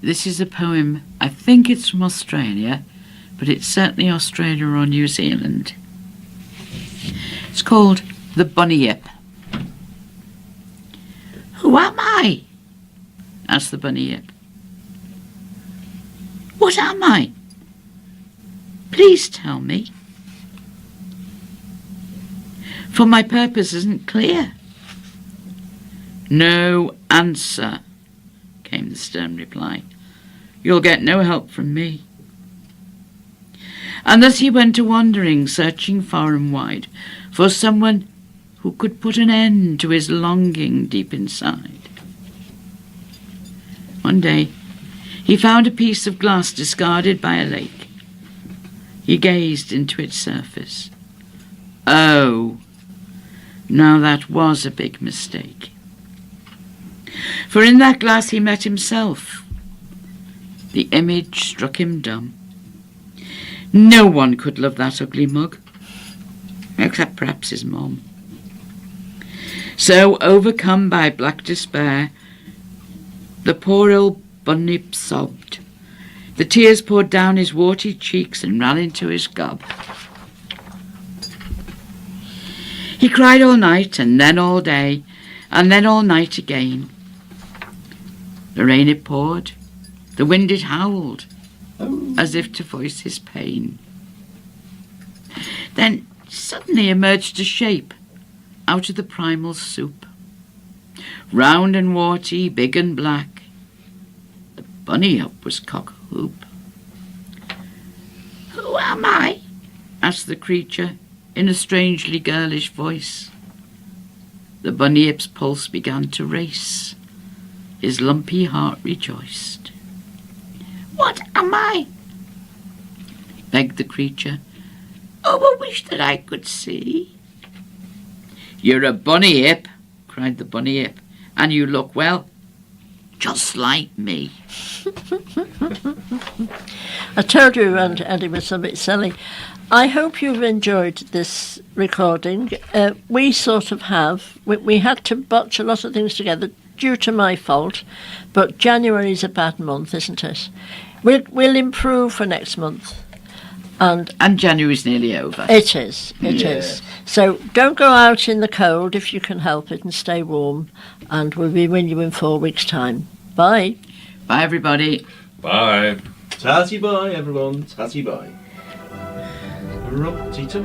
This is a poem, I think it's from Australia, but it's certainly Australia or New Zealand. It's called The Bunyip. "Who am I?" asked the Bunyip. "What am I? Please tell me. For my purpose isn't clear." "No answer," came the stern reply. "You'll get no help from me." And thus he went a-wandering, searching far and wide for someone who could put an end to his longing deep inside. One day he found a piece of glass discarded by a lake. He gazed into its surface. Oh, now that was a big mistake. For in that glass he met himself. The image struck him dumb. No one could love that ugly mug, except perhaps his mum. So, overcome by black despair, the poor old Bunyip sobbed. The tears poured down his warty cheeks and ran into his gob. He cried all night, and then all day, and then all night again. The rain it poured, the wind it howled, as if to voice his pain. Then suddenly emerged a shape out of the primal soup. Round and warty, big and black, the Bunyip was cock-a-hoop. "Who am I?" asked the creature in a strangely girlish voice. The Bunyip's pulse began to race. His lumpy heart rejoiced. "What am I?" begged the creature. "Oh, I wish that I could see." "You're a Bunyip," cried the Bunyip, "and you look, well, just like me." I told you, and it was a bit silly. I hope you've enjoyed this recording. We sort of have. We had to botch a lot of things together due to my fault, but January's a bad month, isn't it? We'll improve for next month. And January's nearly over. It is. So don't go out in the cold if you can help it, and stay warm. And we'll be with you in 4 weeks' time. Bye. Bye, everybody. Bye. Tatty bye, everyone. Tatty bye. Tito.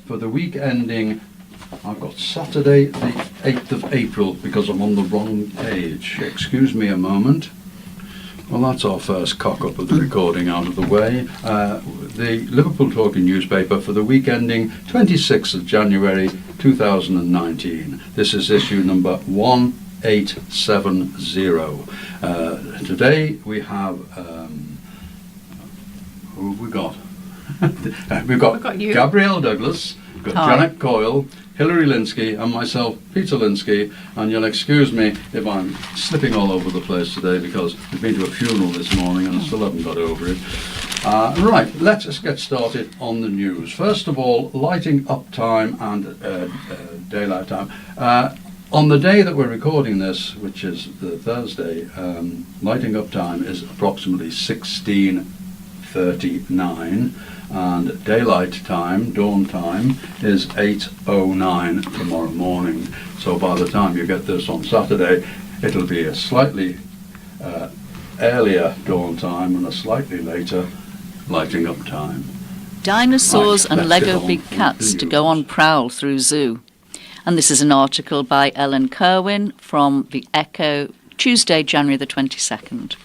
For the week ending, I've got Saturday the 8th of April because I'm on the wrong page. Excuse me a moment. Well, that's our first cock-up of the recording out of the way. The Liverpool Talking newspaper for the week ending 26th of January 2019. This is issue number 1870. Today we have... who have we got? We've got you. Gabrielle Douglas, we've got Hi. Janet Coyle, Hilary Linsky, and myself, Peter Linsky. And you'll excuse me if I'm slipping all over the place today because we've been to a funeral this morning and I still haven't got over it. Right, let us get started on the news. First of all, lighting up time and daylight time. On the day that we're recording this, which is the Thursday, lighting up time is approximately 16:39. And daylight time, dawn time, is 8:09 tomorrow morning. So by the time you get this on Saturday, it'll be a slightly earlier dawn time and a slightly later lighting up time. Dinosaurs Right, and let's get Lego on big with cats the to go on prowl through zoo. And this is an article by Ellen Kerwin from the Echo, Tuesday, January the 22nd.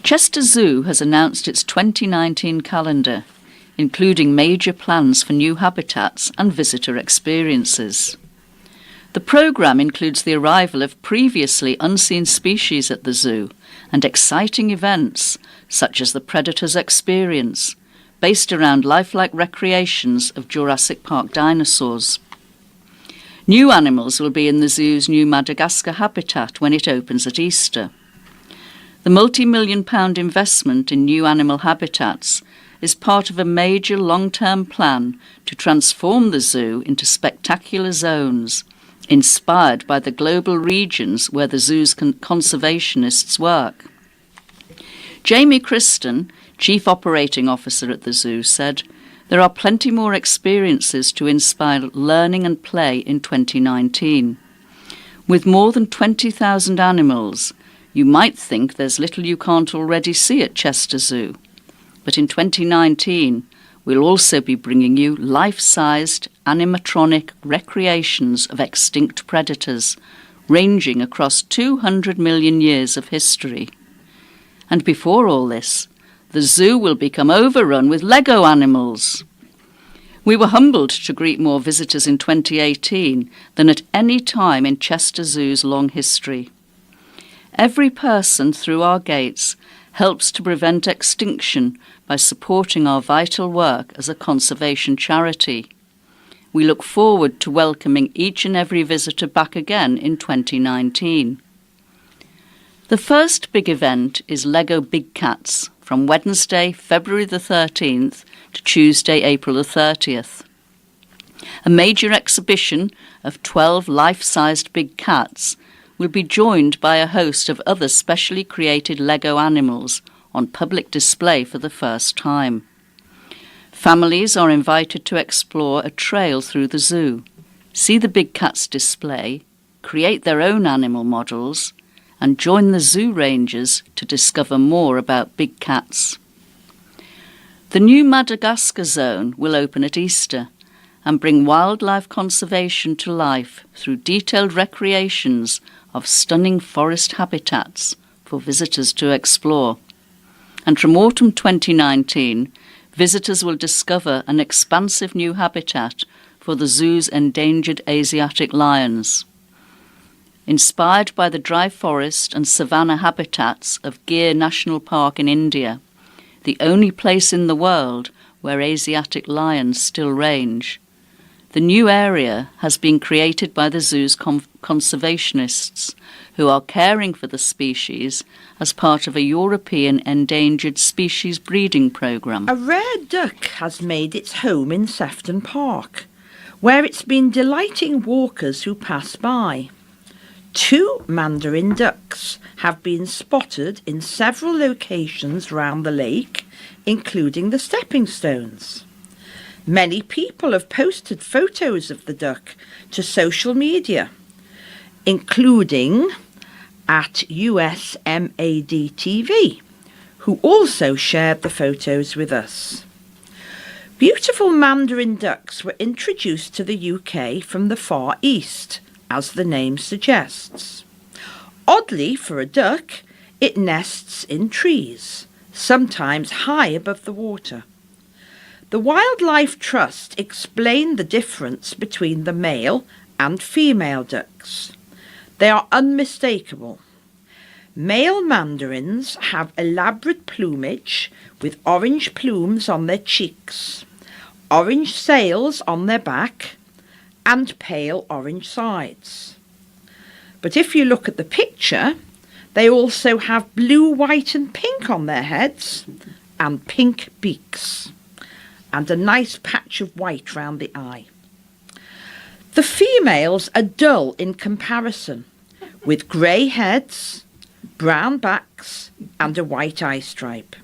Chester Zoo has announced its 2019 calendar, including major plans for new habitats and visitor experiences. The programme includes the arrival of previously unseen species at the zoo and exciting events such as the Predator's Experience, based around lifelike recreations of Jurassic Park dinosaurs. New animals will be in the zoo's new Madagascar habitat when it opens at Easter. The multi-million-pound investment in new animal habitats is part of a major long-term plan to transform the zoo into spectacular zones, inspired by the global regions where the zoo's conservationists work. Jamie Christen, Chief Operating Officer at the zoo, said, "There are plenty more experiences to inspire learning and play in 2019. With more than 20,000 animals, you might think there's little you can't already see at Chester Zoo. But in 2019, we'll also be bringing you life-sized animatronic recreations of extinct predators, ranging across 200 million years of history. And before all this, the zoo will become overrun with Lego animals." We were humbled to greet more visitors in 2018 than at any time in Chester Zoo's long history. Every person through our gates helps to prevent extinction by supporting our vital work as a conservation charity. We look forward to welcoming each and every visitor back again in 2019. The first big event is Lego Big Cats from Wednesday, February the 13th to Tuesday, April the 30th. A major exhibition of 12 life-sized big cats will be joined by a host of other specially created Lego animals on public display for the first time. Families are invited to explore a trail through the zoo, see the big cats display, create their own animal models, and join the zoo rangers to discover more about big cats. The new Madagascar zone will open at Easter and bring wildlife conservation to life through detailed recreations of stunning forest habitats for visitors to explore. And from autumn 2019, visitors will discover an expansive new habitat for the zoo's endangered Asiatic lions. Inspired by the dry forest and savanna habitats of Gir National Park in India, the only place in the world where Asiatic lions still range, the new area has been created by the zoo's conservationists, who are caring for the species as part of a European endangered species breeding programme. A rare duck has made its home in Sefton Park, where it's been delighting walkers who pass by. 2 mandarin ducks have been spotted in several locations round the lake, including the stepping stones. Many people have posted photos of the duck to social media, including at USMAD-TV, who also shared the photos with us. Beautiful mandarin ducks were introduced to the UK from the Far East, as the name suggests. Oddly for a duck, it nests in trees, sometimes high above the water. The Wildlife Trust explained the difference between the male and female ducks. They are unmistakable. Male mandarins have elaborate plumage with orange plumes on their cheeks, orange sails on their back, and pale orange sides. But if you look at the picture, they also have blue, white and pink on their heads, and pink beaks, and a nice patch of white round the eye. The females are dull in comparison, with grey heads, brown backs and a white eye stripe.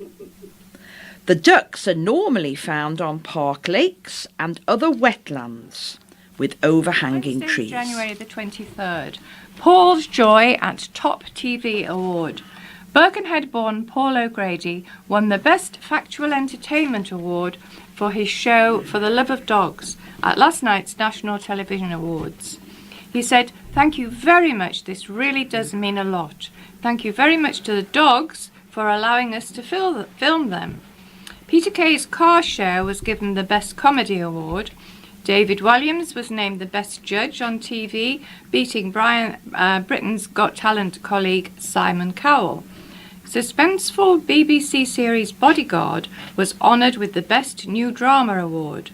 The ducks are normally found on park lakes and other wetlands with overhanging Wednesday, trees. January the 23rd. Paul's Joy at Top TV Award. Birkenhead-born Paul O'Grady won the Best Factual Entertainment Award for his show For the Love of Dogs at last night's National Television Awards. He said, "Thank you very much, this really does mean a lot. Thank you very much to the dogs for allowing us to film them." Peter Kay's Car Show was given the Best Comedy Award. David Williams was named the best judge on TV, beating Britain's Got Talent colleague Simon Cowell. Suspenseful BBC series Bodyguard was honoured with the Best New Drama Award.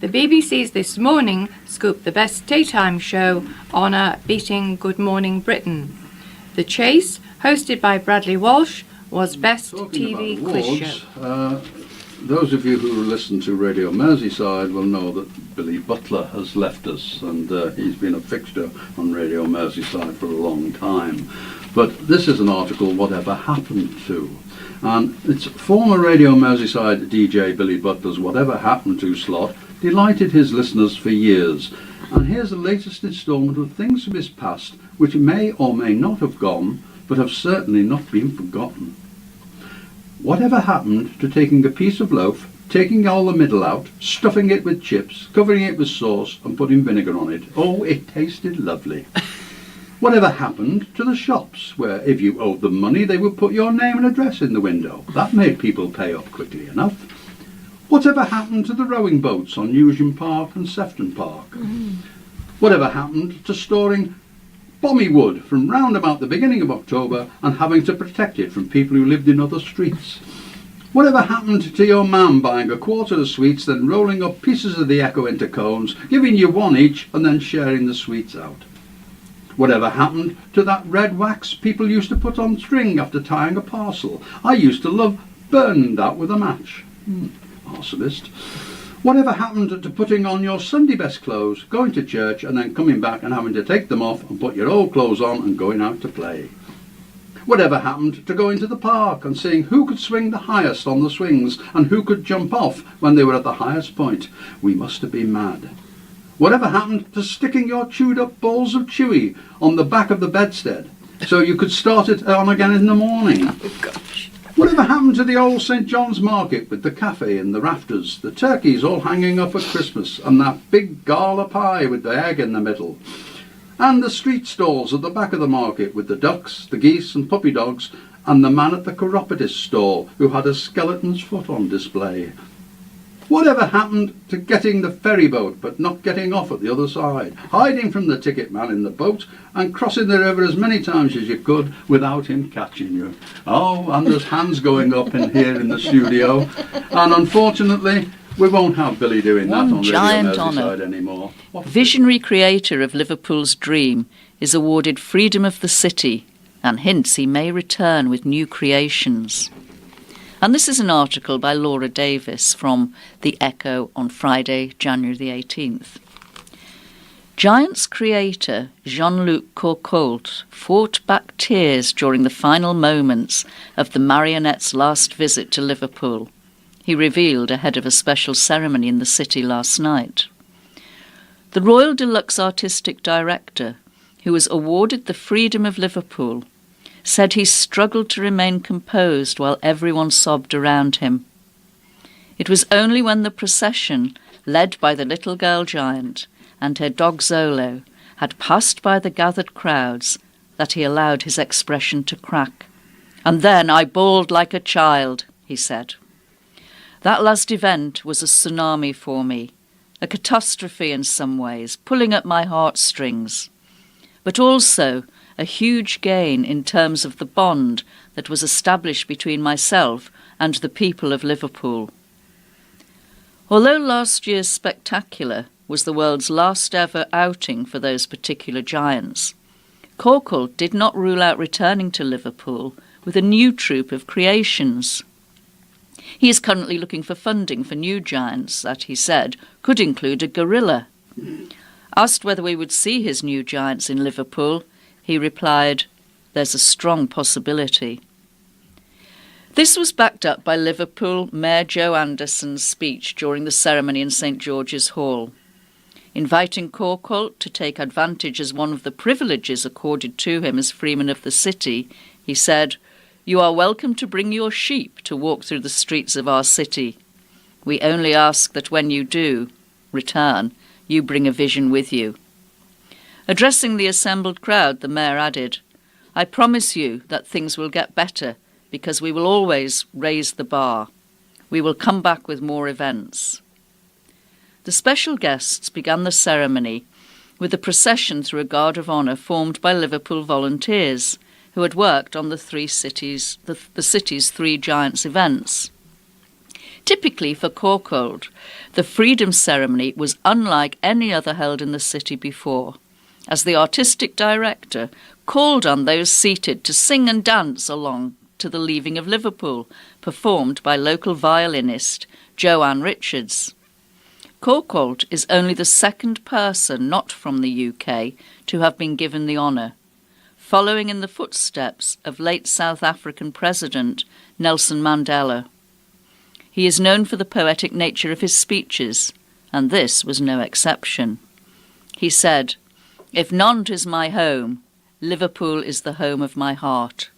The BBC's This Morning scooped the Best Daytime Show honour, beating Good Morning Britain. The Chase, hosted by Bradley Walsh, was Best TV Quiz Show. Those of you who listen to Radio Merseyside will know that Billy Butler has left us, and he's been a fixture on Radio Merseyside for a long time. But this is an article, Whatever Happened To? And it's former Radio Merseyside DJ Billy Butler's Whatever Happened To slot delighted his listeners for years. And here's the latest instalment of things from his past which may or may not have gone, but have certainly not been forgotten. Whatever happened to taking a piece of loaf, taking all the middle out, stuffing it with chips, covering it with sauce and putting vinegar on it? Oh, it tasted lovely. Whatever happened to the shops where if you owed them money they would put your name and address in the window? That made people pay up quickly enough. Whatever happened to the rowing boats on Newsham Park and Sefton Park? Whatever happened to storing bommy wood from round about the beginning of October and having to protect it from people who lived in other streets? Whatever happened to your mum buying a quarter of sweets, then rolling up pieces of the Echo into cones, giving you one each and then sharing the sweets out? Whatever happened to that red wax people used to put on string after tying a parcel? I used to love burning that with a match. Arsonist. Whatever happened to putting on your Sunday best clothes, going to church and then coming back and having to take them off and put your old clothes on and going out to play? Whatever happened to going to the park and seeing who could swing the highest on the swings and who could jump off when they were at the highest point? We must have been mad. Whatever happened to sticking your chewed up balls of chewy on the back of the bedstead so you could start it on again in the morning? Oh, gosh. Whatever happened to the old St John's Market with the cafe and the rafters, the turkeys all hanging up at Christmas, and that big gala pie with the egg in the middle? And the street stalls at the back of the market with the ducks, the geese and puppy dogs, and the man at the chiropodist stall who had a skeleton's foot on display? Whatever happened to getting the ferry boat but not getting off at the other side, hiding from the ticket man in the boat and crossing the river as many times as you could without him catching you? Oh, and there's hands going up in here in the studio, and unfortunately we won't have Billy doing that on Radio Merseyside anymore. Visionary creator of Liverpool's dream is awarded Freedom of the City and hints he may return with new creations. And this is an article by Laura Davis from The Echo on Friday, January the 18th. Giants creator Jean-Luc Courcault fought back tears during the final moments of the marionette's last visit to Liverpool. He revealed ahead of a special ceremony in the city last night. The Royal Deluxe Artistic Director, who was awarded the Freedom of Liverpool, said he struggled to remain composed while everyone sobbed around him. It was only when the procession, led by the little girl giant and her dog Zolo, had passed by the gathered crowds that he allowed his expression to crack. And then I bawled like a child, he said. That last event was a tsunami for me, a catastrophe in some ways, pulling at my heartstrings, but also a huge gain in terms of the bond that was established between myself and the people of Liverpool. Although last year's Spectacular was the world's last ever outing for those particular giants, Courcault did not rule out returning to Liverpool with a new troupe of creations. He is currently looking for funding for new giants that, he said, could include a gorilla. Asked whether we would see his new giants in Liverpool, he replied, "There's a strong possibility." This was backed up by Liverpool Mayor Joe Anderson's speech during the ceremony in St George's Hall. Inviting Courcault to take advantage as one of the privileges accorded to him as Freeman of the City, he said, "You are welcome to bring your sheep to walk through the streets of our city. We only ask that when you do return, you bring a vision with you." Addressing the assembled crowd, the mayor added, "I promise you that things will get better because we will always raise the bar. We will come back with more events." The special guests began the ceremony with a procession through a guard of honour formed by Liverpool volunteers who had worked on the city's 3 Giants events. Typically for Corcold, the Freedom Ceremony was unlike any other held in the city before, as the artistic director called on those seated to sing and dance along to the Leaving of Liverpool, performed by local violinist Joanne Richards. Corcold is only the second person not from the UK to have been given the honour, following in the footsteps of late South African President Nelson Mandela. He is known for the poetic nature of his speeches, and this was no exception. He said, "If Nantes is my home, Liverpool is the home of my heart.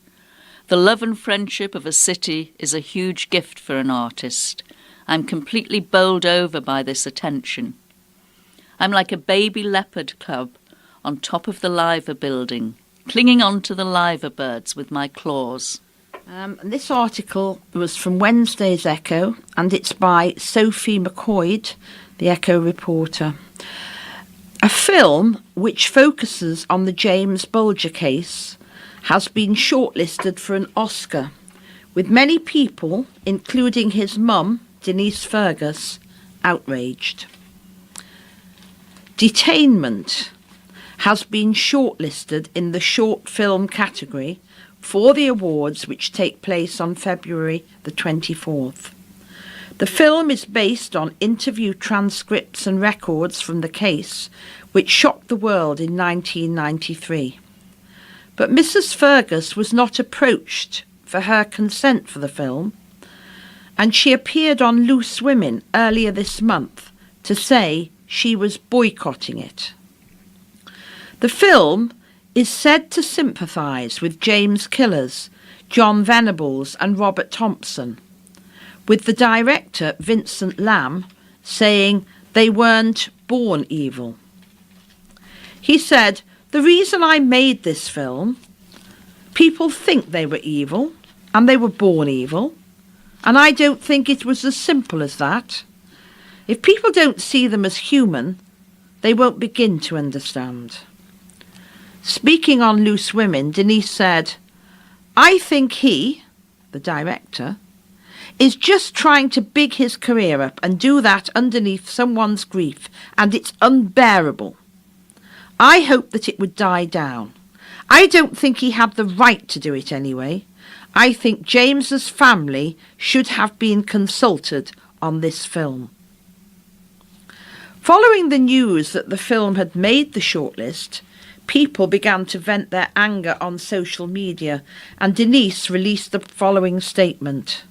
The love and friendship of a city is a huge gift for an artist. I'm completely bowled over by this attention. I'm like a baby leopard cub on top of the liver building, clinging on to the liver birds with my claws." This article was from Wednesday's Echo, and it's by Sophie McCoyd, the Echo reporter. A film which focuses on the James Bulger case has been shortlisted for an Oscar, with many people, including his mum, Denise Fergus, outraged. Detainment has been shortlisted in the short film category for the awards which take place on February the 24th. The film is based on interview transcripts and records from the case which shocked the world in 1993. But Mrs. Fergus was not approached for her consent for the film, and she appeared on Loose Women earlier this month to say she was boycotting it. The film is said to sympathise with James killers John Venables and Robert Thompson, with the director Vincent Lamb saying they weren't born evil. He said, "The reason I made this film, people think they were evil and they were born evil, and I don't think it was as simple as that. If people don't see them as human, they won't begin to understand." Speaking on Loose Women, Denise said, "I think he, the director, is just trying to big his career up and do that underneath someone's grief, and it's unbearable. I hope that it would die down. I don't think he had the right to do it anyway. I think James's family should have been consulted on this film." Following the news that the film had made the shortlist, people began to vent their anger on social media, and Denise released the following statement.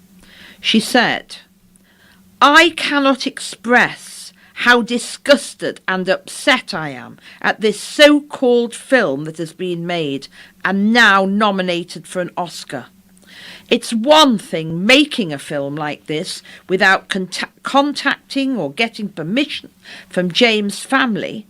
She said, "I cannot express how disgusted and upset I am at this so-called film that has been made and now nominated for an Oscar. It's one thing making a film like this without contacting or getting permission from James' family,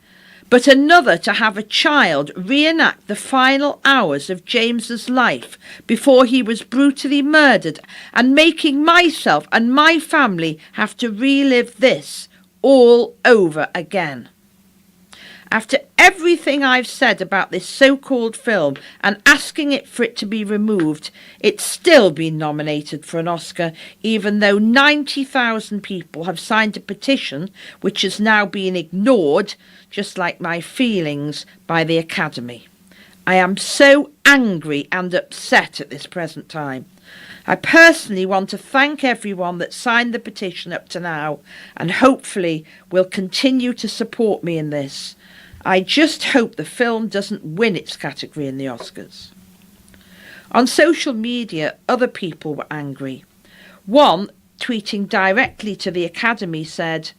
but another to have a child reenact the final hours of James's life before he was brutally murdered, and making myself and my family have to relive this all over again. After everything I've said about this so-called film and asking it for it to be removed, it's still been nominated for an Oscar, even though 90,000 people have signed a petition which has now been ignored, just like my feelings, by the Academy. I am so angry and upset at this present time. I personally want to thank everyone that signed the petition up to now, and hopefully will continue to support me in this. I just hope the film doesn't win its category in the Oscars." On social media, other people were angry. One, tweeting directly to the Academy, said,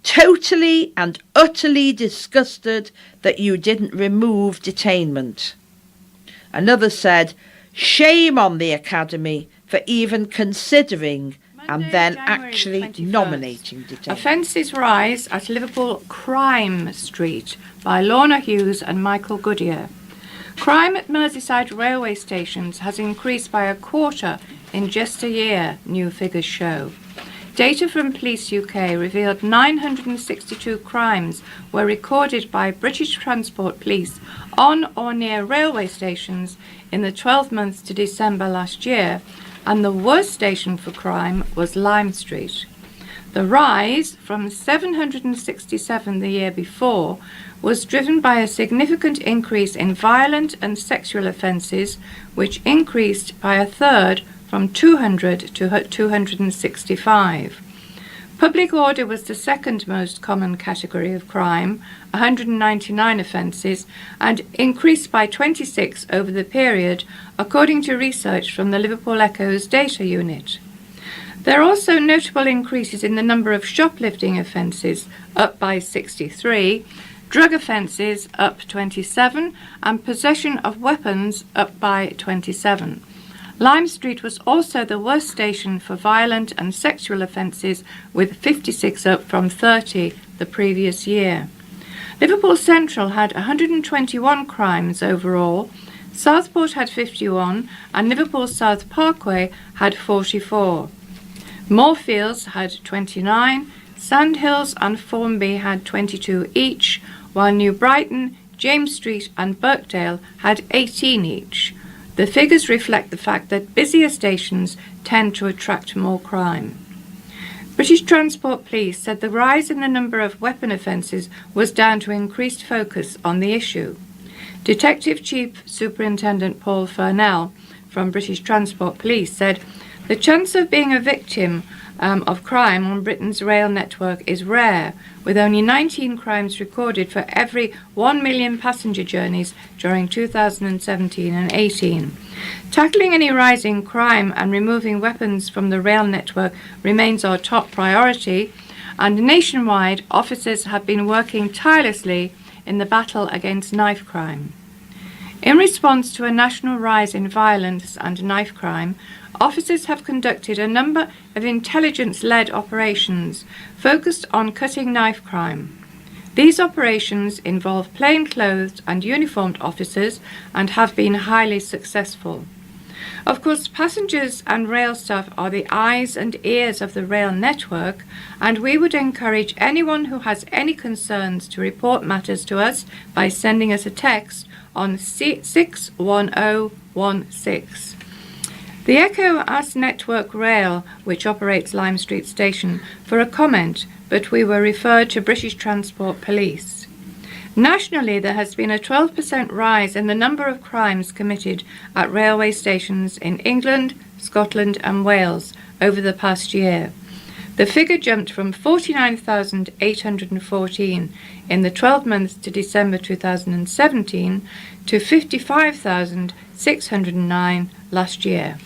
"Totally and utterly disgusted that you didn't remove detainment." Another said, "Shame on the Academy for even considering and then January actually 21st. nominating detainment." Offences rise at Liverpool Crime Street by Lorna Hughes and Michael Goodyear. Crime at Merseyside railway stations has increased by a quarter in just a year, new figures show. data from Police UK revealed 962 crimes were recorded by British Transport Police on or near railway stations in the 12 months to December last year, and the worst station for crime was Lime Street. The rise from 767 the year before was driven by a significant increase in violent and sexual offences, which increased by a third from 200 to 265. Public order was the second most common category of crime, 199 offences, and increased by 26 over the period, according to research from the Liverpool Echo's data unit. There are also notable increases in the number of shoplifting offences, up by 63, drug offences up 27, and possession of weapons up by 27. Lime Street was also the worst station for violent and sexual offences, with 56 up from 30 the previous year. Liverpool Central had 121 crimes overall, Southport had 51, and Liverpool South Parkway had 44. Moorfields had 29, Sandhills and Formby had 22 each, while New Brighton, James Street and Birkdale had 18 each. The figures reflect the fact that busier stations tend to attract more crime. British Transport Police said the rise in the number of weapon offences was down to increased focus on the issue. Detective Chief Superintendent Paul Furnell from British Transport Police said, "The chance of being a victim of crime on Britain's rail network is rare, with only 19 crimes recorded for every 1 million passenger journeys during 2017 and 18. Tackling any rising crime and removing weapons from the rail network remains our top priority, and nationwide officers have been working tirelessly in the battle against knife crime." In response to a national rise in violence and knife crime, officers have conducted a number of intelligence-led operations focused on cutting knife crime. These operations involve plainclothed and uniformed officers and have been highly successful. Of course, passengers and rail staff are the eyes and ears of the rail network, and we would encourage anyone who has any concerns to report matters to us by sending us a text on 61016. The Echo asked Network Rail, which operates Lime Street Station, for a comment, but we were referred to British Transport Police. Nationally, there has been a 12% rise in the number of crimes committed at railway stations in England, Scotland and Wales over the past year. The figure jumped from 49,814 in the 12 months to December 2017 to 55,609 last year.